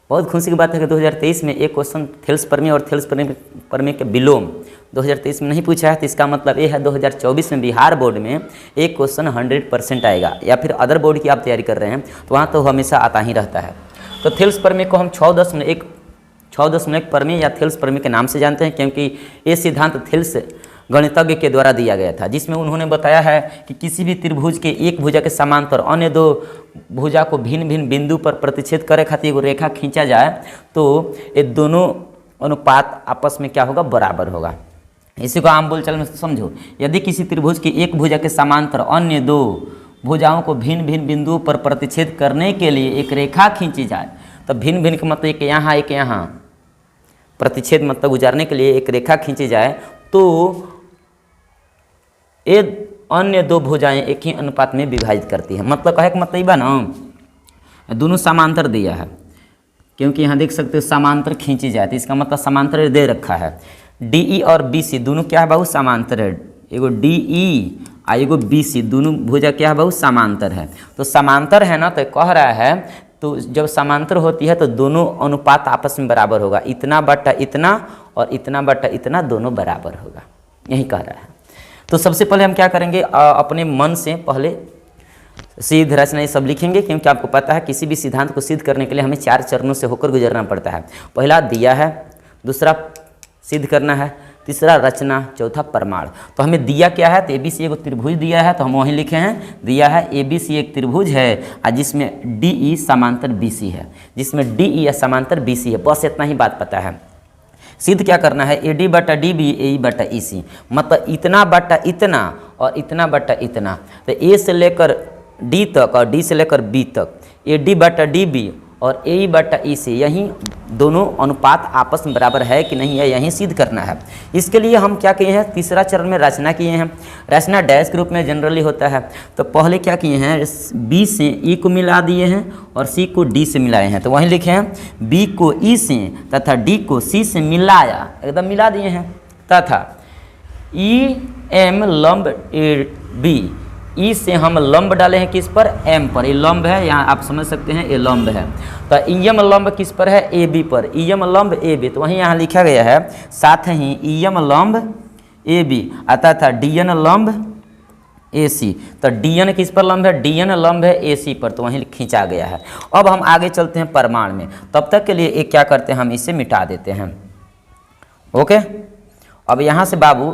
बहुत खुशी की बात है कि 2023 में एक क्वेश्चन थेल्स प्रमेय और थेल्स प्रमेय के विलोम 2023 में नहीं पूछा है, तो इसका मतलब ये है 2024 में बिहार बोर्ड में एक क्वेश्चन 100% आएगा, या फिर अदर बोर्ड की आप तैयारी कर रहे हैं तो वहाँ तो हमेशा आता ही रहता है। तो थेल्स प्रमेय को हम 6.1 प्रमेय या थेल्स प्रमेय के नाम से जानते हैं, क्योंकि ये सिद्धांत थेल्स गणितज्ञ के द्वारा दिया गया था, जिसमें उन्होंने बताया है कि किसी भी त्रिभुज के एक भुजा के समांतर अन्य दो भुजा को भिन्न भिन्न बिंदु पर प्रतिच्छेद करे खातिर एगो रेखा खींचा जाए तो ये दोनों अनुपात आपस में क्या होगा, बराबर होगा। इसी को आम बोलचाल में समझो, यदि किसी त्रिभुज की एक भुजा के समांतर अन्य दो भुजाओं को भिन्न भिन्न बिंदुओं पर प्रतिच्छेद करने के लिए एक रेखा खींची जाए, तो भिन्न भिन्न का मतलब एक यहाँ प्रतिच्छेद मतलब गुजारने के लिए एक रेखा खींची जाए, तो ये अन्य दो भुजाएं एक ही अनुपात में विभाजित करती है। मतलब कहे का मतलब ना, दोनों समांतर दिया है, क्योंकि यहाँ देख सकते हो समांतर खींची जाए, तो इसका मतलब समांतर दे रखा है। DE और BC दोनों क्या है बाबू, समांतर है। एगो DE और एगो BC दोनों भुजा क्या है बाबू, समांतर है। तो समांतर है ना, तो कह रहा है तो जब समांतर होती है तो दोनों अनुपात आपस में बराबर होगा, इतना बटा इतना और इतना बटा इतना दोनों बराबर होगा, यही कह रहा है। तो सबसे पहले हम क्या करेंगे, अपने मन से पहले सिद्ध रचना ये सब लिखेंगे, क्योंकि आपको पता है किसी भी सिद्धांत को सिद्ध करने के लिए हमें 4 चरणों से होकर गुजरना पड़ता है। पहला दिया है, दूसरा सिद्ध करना है, तीसरा रचना, चौथा प्रमाण। तो हमें दिया क्या है, तो ABC एक त्रिभुज दिया है, तो हम वहीं लिखे हैं, दिया है ABC एक त्रिभुज है और जिसमें DE समांतर BC है, जिसमें DE या समांतर BC है, बस इतना ही बात पता है। सिद्ध क्या करना है, AD बटा DB AE बटा EC, मतलब इतना बटा इतना और इतना बटा इतना, तो A से लेकर D तक और D से लेकर B तक, AD बटा DB और AE बटा EC, यही दोनों अनुपात आपस में बराबर है कि नहीं है, यही सिद्ध करना है। इसके लिए हम क्या किए हैं, तीसरा चरण में रचना किए हैं। रचना डैश के रूप में जनरली होता है, तो पहले क्या किए हैं, B से E को मिला दिए हैं और C को D से मिलाए हैं, तो वहीं लिखे हैं B को E से तथा D को C से मिलाया, एकदम मिला दिए हैं, तथा EM लंब B, E से हम लंब डाले हैं किस पर, M पर, ये लंब है, यहाँ आप समझ सकते हैं ये लंब है। तो EM लंब किस पर है, AB पर, EM लंब AB, तो वहीं यहाँ लिखा गया है, साथ ही EM लंब AB तथा DN लंब AC, तो DN किस पर लंब है, DN लंब है AC पर, तो वहीं खींचा गया है। अब हम आगे चलते हैं प्रमाण में, तब तक के लिए एक क्या करते हैं, हम इसे मिटा देते हैं। ओके, अब यहाँ से बाबू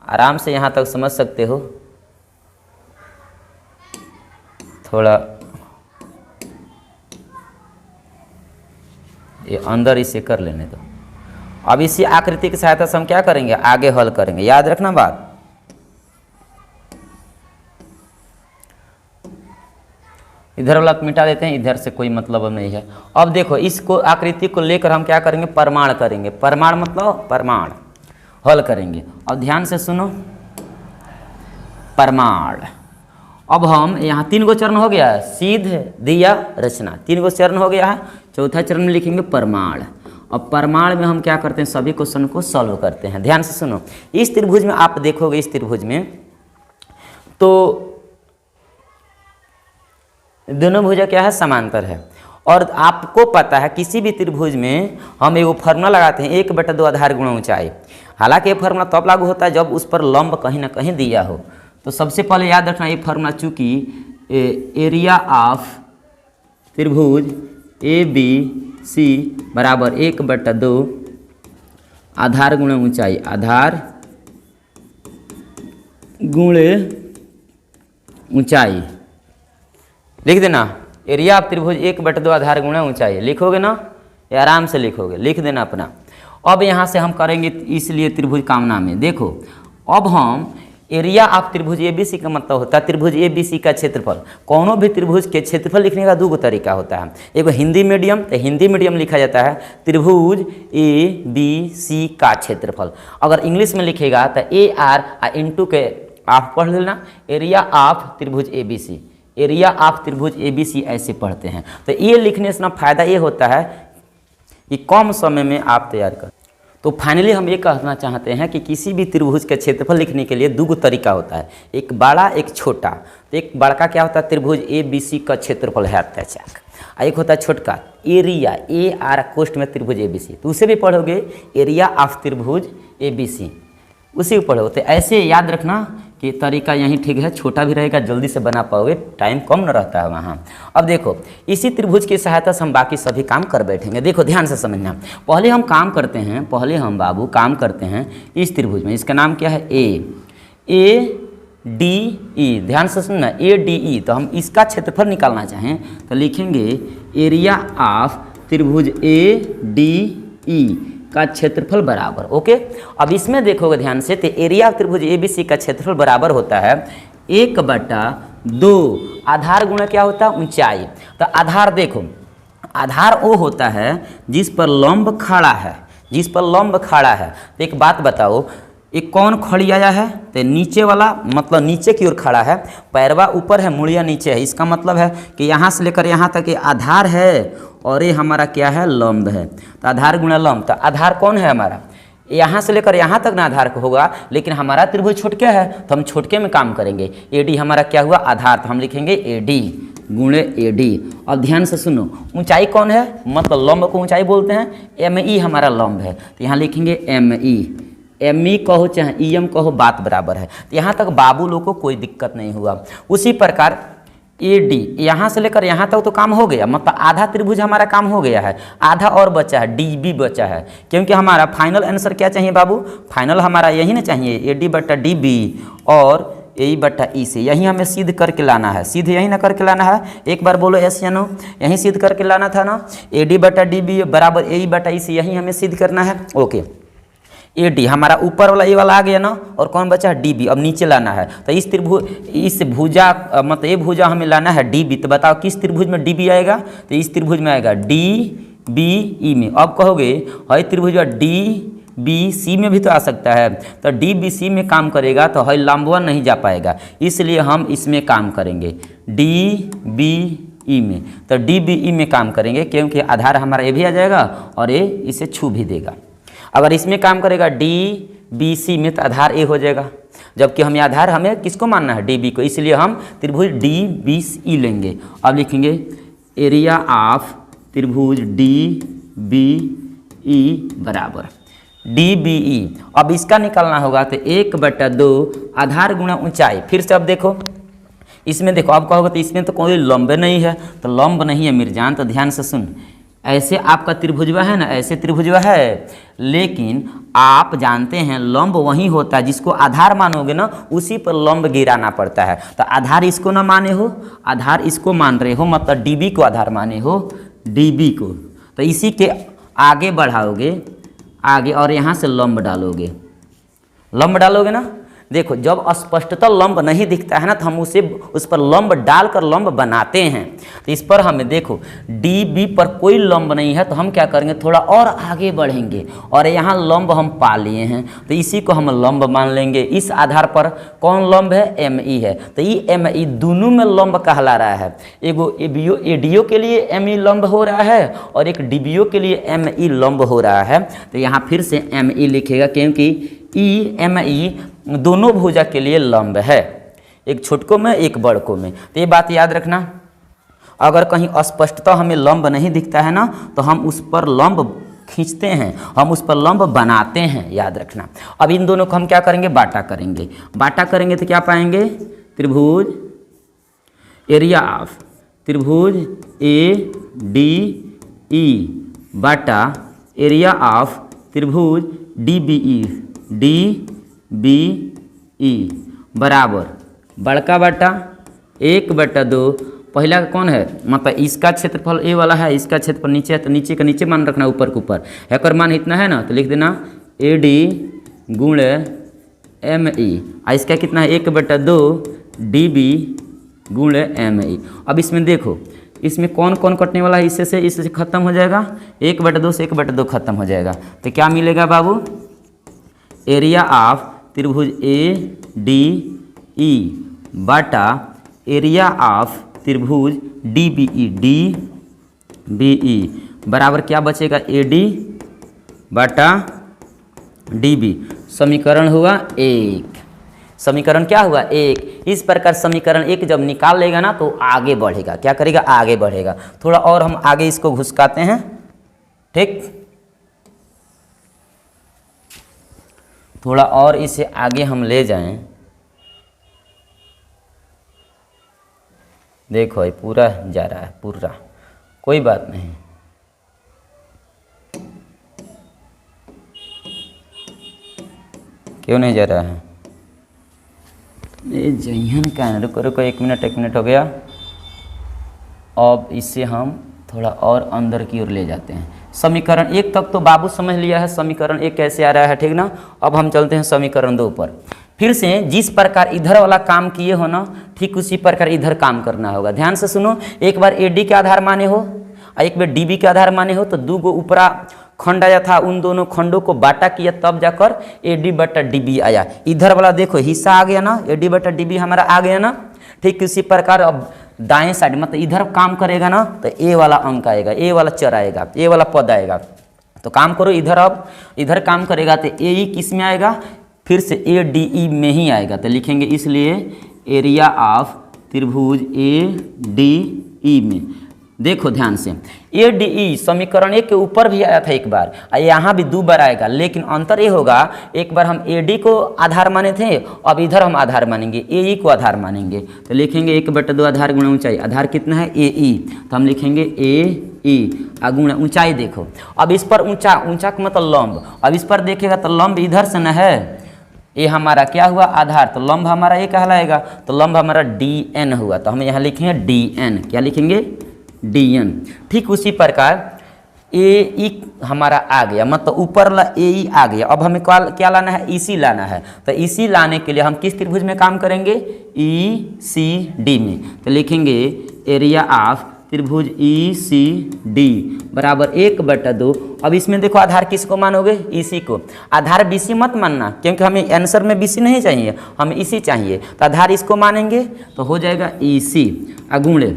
आराम से यहाँ तक समझ सकते हो, थोड़ा ये अंदर इसे कर लेने दो। अब इसी आकृति की सहायता से हम क्या करेंगे, आगे हल करेंगे, याद रखना बात। इधर वाला मिटा देते हैं, इधर से कोई मतलब नहीं है। अब देखो इसको आकृति को लेकर हम क्या करेंगे, प्रमाण करेंगे। प्रमाण मतलब प्रमाण हल करेंगे। अब ध्यान से सुनो, प्रमाण। अब हम यहाँ 3 गो चरण हो गया है, सिद्ध, दिया, रचना, 3 गो चरण हो गया है। चौथा चरण में लिखेंगे प्रमाण। अब प्रमाण में हम क्या करते हैं, सभी क्वेश्चन को सॉल्व करते हैं। ध्यान से सुनो, इस त्रिभुज में आप देखोगे, इस त्रिभुज में तो दोनों भुजा क्या है, समांतर है। और आपको पता है किसी भी त्रिभुज में हम एगो फार्मूला लगाते हैं, 1/2 आधार गुणा ऊंचाई। हालांकि ये फार्मूला तब लागू होता है जब उस पर लंब कहीं ना कहीं दिया हो। तो सबसे पहले याद रखना ये फार्मूला, चूँकि एरिया ऑफ त्रिभुज ABC बराबर 1/2 आधार गुणे ऊंचाई, आधार गुणे ऊंचाई लिख देना। एरिया ऑफ त्रिभुज 1/2 आधार गुणे ऊंचाई लिखोगे ना, ये आराम से लिखोगे, लिख देना अपना। अब यहाँ से हम करेंगे इसलिए त्रिभुज कामना में, देखो अब हम एरिया ऑफ त्रिभुज ABC का मतलब होता है त्रिभुज ABC का क्षेत्रफल। कोनो भी त्रिभुज के क्षेत्रफल लिखने का 2 गो तरीका होता है। एक हिंदी मीडियम, तो हिंदी मीडियम लिखा जाता है त्रिभुज ABC का क्षेत्रफल। अगर इंग्लिश में लिखेगा तो AR इंटू के आप पढ़ लेना, एरिया ऑफ त्रिभुज ABC, एरिया ऑफ त्रिभुज ABC ऐसे पढ़ते हैं। तो ये लिखने से ना फायदा ये होता है कि कम समय में आप तैयार कर। तो फाइनली हम ये कहना चाहते हैं कि किसी भी त्रिभुज का क्षेत्रफल लिखने के लिए 2 गो तरीका होता है, एक बड़ा एक छोटा। तो एक बड़का क्या होता है, त्रिभुज ABC का क्षेत्रफल है अत्याचार, एक होता है छोटका एरिया, ए आर कोष्ठ में त्रिभुज ABC, तो उसे भी पढ़ोगे एरिया ऑफ त्रिभुज ABC, उसी को पढ़ो। तो ऐसे याद रखना कि तरीका यही ठीक है, छोटा भी रहेगा, जल्दी से बना पाओगे, टाइम कम न रहता है वहाँ। अब देखो इसी त्रिभुज की सहायता से हम बाकी सभी काम कर बैठेंगे। देखो ध्यान से समझना, पहले हम काम करते हैं, पहले हम बाबू काम करते हैं इस त्रिभुज में, इसका नाम क्या है ए डी ई, ध्यान से सुनना ADE। तो हम इसका क्षेत्रफल निकालना चाहें तो लिखेंगे एरिया ऑफ त्रिभुज ADE का क्षेत्रफल बराबर, ओके। अब इसमें देखोगे ध्यान से, तो एरिया ऑफ त्रिभुज ABC का क्षेत्रफल बराबर होता है 1/2 आधार गुणा क्या होता है ऊंचाई। तो आधार देखो, आधार वो होता है जिस पर लंब खड़ा है, जिस पर लंब खड़ा है। तो एक बात बताओ, एक कौन खड़ी आया है, तो नीचे वाला, मतलब नीचे की ओर खड़ा है, पैरवा ऊपर है, मुड़िया नीचे है। इसका मतलब है कि यहाँ से लेकर यहाँ तक ये आधार है और ये हमारा क्या है लंब है। तो आधार गुणा लंब, तो आधार कौन है हमारा, यहाँ से लेकर यहाँ तक ना आधार होगा, लेकिन हमारा त्रिभुज छोटके है तो हम छोटके में काम करेंगे। AD हमारा क्या हुआ आधार, तो हम लिखेंगे AD गुणे AD। अब ध्यान से सुनो, ऊंचाई कौन है, मतलब लंब को ऊंचाई बोलते हैं, ME हमारा लंब है, तो यहाँ लिखेंगे ME कहो चाहे EM कहो, बात बराबर है। तो यहाँ तक बाबू लोग को कोई दिक्कत नहीं हुआ। उसी प्रकार AD यहाँ से लेकर यहाँ तक तो काम हो गया, मतलब आधा त्रिभुज हमारा काम हो गया है, आधा और बचा है, DB बचा है, क्योंकि हमारा फाइनल आंसर क्या चाहिए बाबू, फाइनल हमारा यही ना चाहिए AD/DB और AE/E से, यही हमें सिद्ध करके लाना है, सिद्ध यही ना करके लाना है। एक बार बोलो यस या नो, यही सिद्ध करके लाना था ना, AD/DB बराबर AE/E से, यही हमें सिद्ध करना है, ओके। AD हमारा ऊपर वाला ये वाला आ गया ना, और कौन बचा है DB, अब नीचे लाना है। तो इस त्रिभुज, इस भुजा मतलब ये भुजा हमें लाना है DB, तो बताओ किस त्रिभुज में DB आएगा, तो इस त्रिभुज में आएगा DBE में। अब कहोगे है त्रिभुज DBC में भी तो आ सकता है, तो DBC में काम करेगा तो है लंबवा नहीं जा पाएगा, इसलिए हम इसमें काम करेंगे DBE में। तो DBE में काम करेंगे क्योंकि आधार हमारा ये भी आ जाएगा और ये इसे छू भी देगा। अगर इसमें काम करेगा DBC में तो आधार A हो जाएगा, जबकि हमें आधार हमें किसको मानना है DB को, इसलिए हम त्रिभुज DBC लेंगे। अब लिखेंगे एरिया ऑफ त्रिभुज DBE बराबर DBE। अब इसका निकालना होगा तो 1/2 आधार गुणा ऊंचाई। फिर से अब देखो इसमें, देखो अब कहोगे तो इसमें तो कोई लंब नहीं है, तो लंब नहीं है मिर्जान, तो ध्यान से सुन, ऐसे आपका त्रिभुजवा है ना, ऐसे त्रिभुजवा है, लेकिन आप जानते हैं लंब वही होता है जिसको आधार मानोगे ना, उसी पर लंब गिराना पड़ता है। तो आधार इसको ना माने हो, आधार इसको मान रहे हो, मतलब DB को आधार माने हो, DB को, तो इसी के आगे बढ़ाओगे आगे और यहाँ से लंब डालोगे, लंब डालोगे ना। देखो जब स्पष्टतः लंब नहीं दिखता है ना, तो हम उसे उस पर लंब डालकर लंब बनाते हैं। तो इस पर हमें देखो DB पर कोई लंब नहीं है, तो हम क्या करेंगे, थोड़ा और आगे बढ़ेंगे और यहाँ लंब हम पा लिए हैं, तो इसी को हम लंब मान लेंगे। इस आधार पर कौन लंब है, ME है, तो ये ME दोनों में लंब कहला रहा है। एगो ADO के लिए ME लंब हो रहा है और एक DBO के लिए ME लंब हो रहा है। तो यहाँ फिर से ME लिखेगा क्योंकि ME दोनों भुजा के लिए लंब है, एक छोटकों में एक बड़कों में। तो ये बात याद रखना, अगर कहीं अस्पष्टता हमें लंब नहीं दिखता है ना, तो हम उस पर लंब खींचते हैं, हम उस पर लंब बनाते हैं, याद रखना। अब इन दोनों को हम क्या करेंगे, बाटा करेंगे। बाटा करेंगे तो क्या पाएंगे, त्रिभुज एरिया ऑफ त्रिभुज ADE बाटा एरिया ऑफ त्रिभुज DBE बराबर बड़का बटा 1/2। पहला का कौन है, मतलब इसका क्षेत्रफल A वाला है, इसका क्षेत्रफल नीचे है, तो नीचे का नीचे मान रखना, ऊपर के ऊपर। एक मान इतना है ना, तो लिख देना AD गुणे ME, और इसका कितना है 1/2 DB गुणे ME। अब इसमें देखो इसमें कौन कौन कटने वाला है, इससे खत्म हो जाएगा, 1/2 से 1/2 खत्म हो जाएगा। तो क्या मिलेगा बाबू, एरिया ऑफ त्रिभुज ADE बटा एरिया ऑफ त्रिभुज DBE बराबर क्या बचेगा, AD बटा DB। समीकरण हुआ 1। समीकरण क्या हुआ 1। इस प्रकार समीकरण 1 जब निकाल लेगा ना तो आगे बढ़ेगा, क्या करेगा आगे बढ़ेगा। थोड़ा और हम आगे इसको घुसकाते हैं, ठीक, थोड़ा और इसे आगे हम ले जाएं। देखो ये पूरा जा रहा है, पूरा, कोई बात नहीं। क्यों नहीं जा रहा है? ये जयहन का है, रुको रुको 1 मिनट हो गया। अब इसे हम थोड़ा और अंदर की ओर ले जाते हैं। समीकरण 1 तक तो बाबू समझ लिया है समीकरण 1 कैसे आ रहा है, ठीक ना। अब हम चलते हैं समीकरण 2 पर। फिर से जिस प्रकार इधर वाला काम किए हो ना, ठीक उसी प्रकार इधर काम करना होगा। ध्यान से सुनो, एक बार ए डी के आधार माने हो और एक बार डी बी के आधार माने हो, तो 2 गो ऊपरा खंड आया था, उन दोनों खंडों को बाटा किया तब जाकर ए डी बटा डी बी आया। इधर वाला देखो हिस्सा आ गया ना, ए डी बटा डी बी हमारा आ गया ना। ठीक उसी प्रकार अब दाएं साइड मतलब इधर काम करेगा ना तो ए वाला अंक आएगा, ए वाला चर आएगा, ए वाला पद आएगा। तो काम करो इधर, अब इधर काम करेगा तो ए ई किस में आएगा, फिर से ए डी ई में ही आएगा। तो लिखेंगे इसलिए एरिया ऑफ त्रिभुज ए डी ई में। देखो ध्यान से, ए डी ई समीकरण 1 के ऊपर भी आया था एक बार, यहाँ भी 2 बार आएगा, लेकिन अंतर ये होगा एक बार हम ए डी को आधार माने थे, अब इधर हम आधार मानेंगे, ए ई को आधार मानेंगे। तो लिखेंगे 1/2 आधार गुणा ऊंचाई। आधार कितना है ए ई, तो हम लिखेंगे ए ई गुणा ऊंचाई। देखो अब इस पर ऊंचा, ऊंचा का मतलब लंब, अब इस पर देखेगा तो लंब इधर से न है, ये हमारा क्या हुआ आधार, तो लंब हमारा ये कहलाएगा, तो लंब हमारा डी एन हुआ। तो हम यहाँ लिखेंगे डी एन, क्या लिखेंगे डी एन। ठीक उसी प्रकार ए ई हमारा आ गया, मतलब ऊपर ला ए ई आ गया। अब हमें क्या लाना है, ई सी लाना है। तो ई सी लाने के लिए हम किस त्रिभुज में काम करेंगे, ई सी डी में। तो लिखेंगे एरिया ऑफ त्रिभुज ई सी डी बराबर 1/2। अब इसमें देखो आधार किसको मानोगे, इसी को। आधार बीसी मत मानना, क्योंकि हमें आंसर में बीसी नहीं चाहिए, हमें इसी चाहिए। तो आधार इसको मानेंगे तो हो जाएगा इसी अगुणे।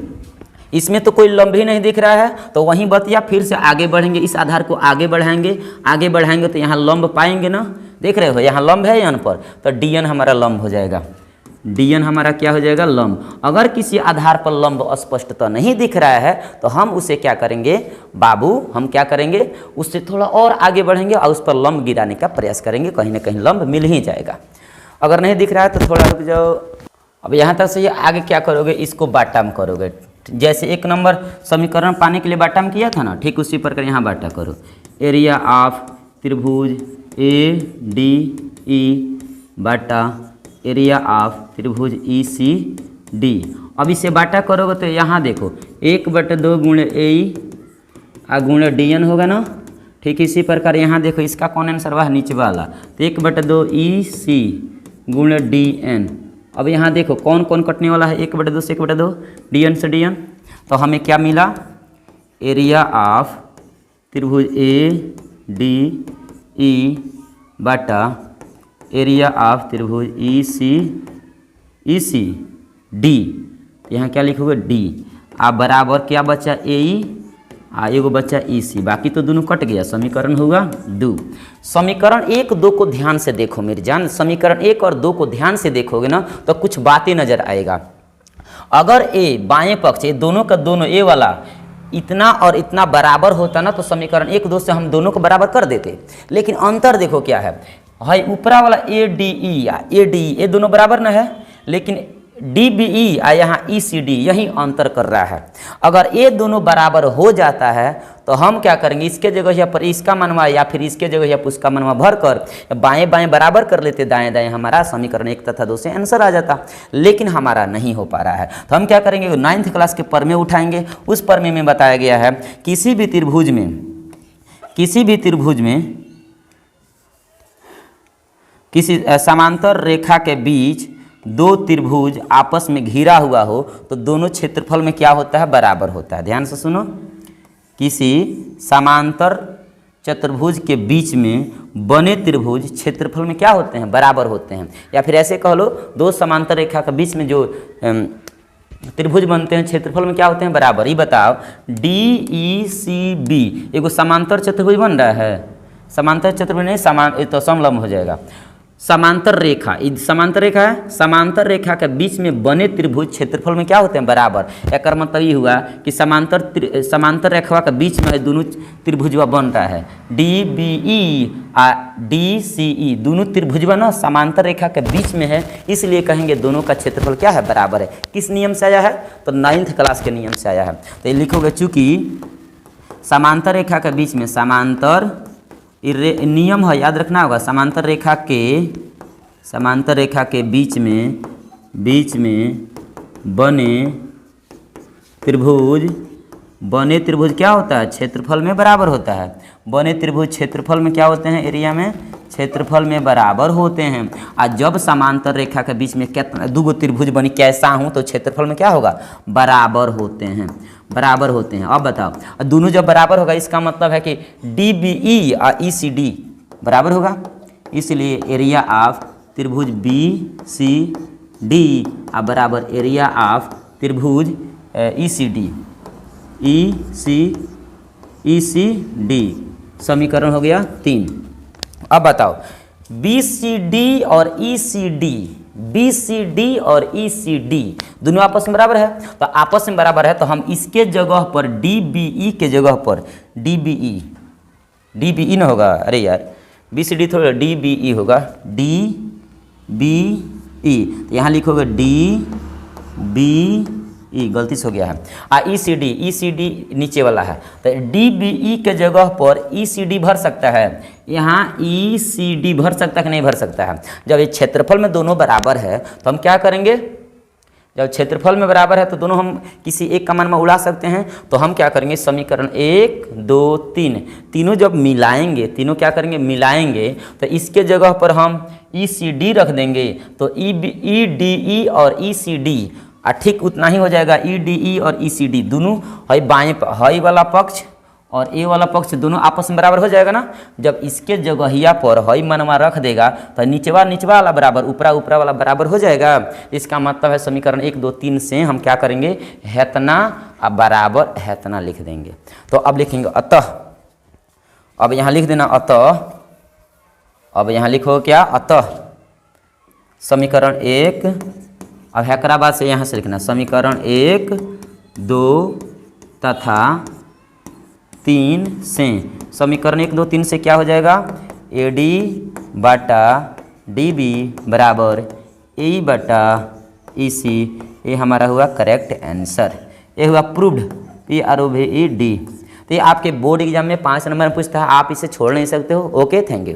इसमें तो कोई लंब ही नहीं दिख रहा है, तो वहीं बतिया फिर से आगे बढ़ेंगे, इस आधार को आगे बढ़ाएंगे तो यहाँ लंब पाएंगे ना, देख रहे हो यहाँ लंब है यहाँ पर, तो डी एन हमारा लंब हो जाएगा। डी एन हमारा क्या हो जाएगा, लंब। अगर किसी आधार पर लंब स्पष्टता नहीं दिख रहा है तो हम उसे क्या करेंगे बाबू, हम क्या करेंगे उससे थोड़ा और आगे बढ़ेंगे और उस पर लंब गिराने का प्रयास करेंगे, कहीं ना कहीं लंब मिल ही जाएगा। अगर नहीं दिख रहा है तो थोड़ा रुक जाओ। अब यहाँ तक से ये आगे क्या करोगे, इसको बाटा में करोगे। जैसे 1 नंबर समीकरण पाने के लिए बाटा में किया था ना, ठीक उसी प्रकार यहाँ बाटा करो। एरिया ऑफ त्रिभुज A D E Bata area of त्रिभुज ई सी डी। अब इसे बाटा करोगे तो यहाँ देखो 1/2 गुणे ए ई गुणे डी एन होगा ना। ठीक इसी प्रकार यहाँ देखो इसका कौन आंसर हुआ, नीचे वाला, तो 1/2 ई सी गुणे डी एन। अब यहाँ देखो कौन कौन कटने वाला है, 1/2 से 1/2, डी एन से डी एन। तो हमें क्या मिला, एरिया ऑफ त्रिभुज A D E Bata area of त्रिभुज ई सी डी। यहाँ क्या लिखोगे डी, आप बराबर क्या बचा ए ई एगो बच्चा ई सी, बाकी तो दोनों कट गया, समीकरण हुआ 2। समीकरण 1 2 को ध्यान से देखो मेरी जान, समीकरण 1 और 2 को ध्यान से देखोगे ना तो कुछ बातें नजर आएगा। अगर ए बाएं पक्ष ये दोनों का दोनों ए वाला इतना और इतना बराबर होता ना तो समीकरण 1 2 से हम दोनों को बराबर कर देते। लेकिन अंतर देखो क्या है, भाई ऊपरा वाला ए डी ई या ए डी ई ये दोनों बराबर ना है, लेकिन डी बी ई आ यहाँ ई सी डी यही अंतर कर रहा है। अगर ये दोनों बराबर हो जाता है तो हम क्या करेंगे, इसके जगह यहाँ पर इसका मनवा या फिर इसके जगह यहाँ पर उसका मनवा भर कर बाएं बाएं बराबर कर लेते, दाएं दाएं, हमारा समीकरण 1 तथा 2 से आंसर आ जाता। लेकिन हमारा नहीं हो पा रहा है, तो हम क्या करेंगे 9th क्लास के प्रमेय उठाएंगे। उस प्रमेय में बताया गया है किसी भी त्रिभुज में किसी समांतर रेखा के बीच 2 त्रिभुज आपस में घिरा हुआ हो तो दोनों क्षेत्रफल में क्या होता है, बराबर होता है। ध्यान से सुनो, किसी समांतर चतुर्भुज के बीच में बने त्रिभुज क्षेत्रफल में क्या होते हैं, बराबर होते हैं। या फिर ऐसे कह लो 2 समांतर रेखा के बीच में जो त्रिभुज बनते हैं क्षेत्रफल में क्या होते हैं, बराबर। ये बताओ डी ई सी बी एगो समांतर चतुर्भुज बन रहा है, समांतर चतुर्भुज नहीं, समान तो समलंब हो जाएगा। समांतर रेखा, समांतर रेखा है, समांतर रेखा के बीच में बने त्रिभुज क्षेत्रफल में क्या होते हैं बराबर। एक मतलब ये हुआ कि समांतर रेखा के बीच में दोनों त्रिभुजवा बन रहा है, डी बी ई आ डी सी ई, दोनों त्रिभुजवा ना समांतर रेखा के बीच में है, इसलिए कहेंगे दोनों का क्षेत्रफल क्या है बराबर है। किस नियम से आया है, तो 9th क्लास के नियम से आया है। तो ये लिखोगे चूंकि समांतर रेखा के बीच में, समांतर नियम है याद रखना होगा, समांतर रेखा के बीच में बने त्रिभुज क्या होता है, क्षेत्रफल में बराबर होता है। बने त्रिभुज क्षेत्रफल में क्या होते हैं, एरिया में क्षेत्रफल में बराबर होते हैं। और जब समांतर रेखा के बीच में कितना दूगो त्रिभुज बनी कैसा हूँ तो क्षेत्रफल में क्या होगा बराबर होते हैं, बराबर होते हैं। अब बताओ, दोनों जब बराबर होगा इसका मतलब है कि डी बी ई और ई सी डी बराबर होगा, इसलिए एरिया ऑफ त्रिभुज बी सी डी बराबर एरिया ऑफ त्रिभुज ई सी डी। समीकरण हो गया 3। अब बताओ बी सी डी और ई सी डी दोनों आपस में बराबर है, तो आपस में बराबर है तो हम इसके जगह पर डी बी ई के जगह पर डी बी ई ना होगा, अरे यार बी सी डी थोड़ा डी बी ई होगा, डी बी ई, तो यहाँ लिखोगे डी बी ई, गलती से हो गया है। ई सी डी नीचे वाला है, तो डी बी ई के जगह पर ई सी डी भर सकता है, यहाँ ई सी डी भर सकता है कि नहीं भर सकता है। जब ये क्षेत्रफल में दोनों बराबर है तो हम क्या करेंगे, जब क्षेत्रफल में बराबर है तो दोनों हम किसी एक का मान में उड़ा सकते हैं, तो हम क्या करेंगे समीकरण 1 2 3 तीनों जब मिलाएंगे, तीनों क्या करेंगे मिलाएंगे, तो इसके जगह पर हम ई सी डी रख देंगे, तो ई डी ई और ई सी डी ठीक उतना ही हो जाएगा। ई डी ई और ई सी डी दोनों हई बाएँ हई वाला पक्ष और ए वाला पक्ष दोनों आपस में बराबर हो जाएगा ना। जब इसके जगहिया पर हई मनवा रख देगा तो निचवा वाला बराबर ऊपरा वाला बराबर हो जाएगा। इसका मतलब है समीकरण 1 2 3 से हम क्या करेंगे हेतना बराबर हेतना लिख देंगे। तो अब लिखेंगे अतः, अब यहाँ लिख देना अतः, अब यहाँ लिखो क्या अतः समीकरण 1, अब हेकरा बाद से यहाँ से लिखना समीकरण 1 2 तथा 3 से, समीकरण 1 2 3 से क्या हो जाएगा ए डी बटा डी बी बराबर ए बटा ई सी, ये हमारा हुआ करेक्ट आंसर, ये हुआ प्रूव्ड PROVED। तो ये आपके बोर्ड एग्जाम में 5 नंबर में पूछता है, आप इसे छोड़ नहीं सकते हो। Okay, thank you.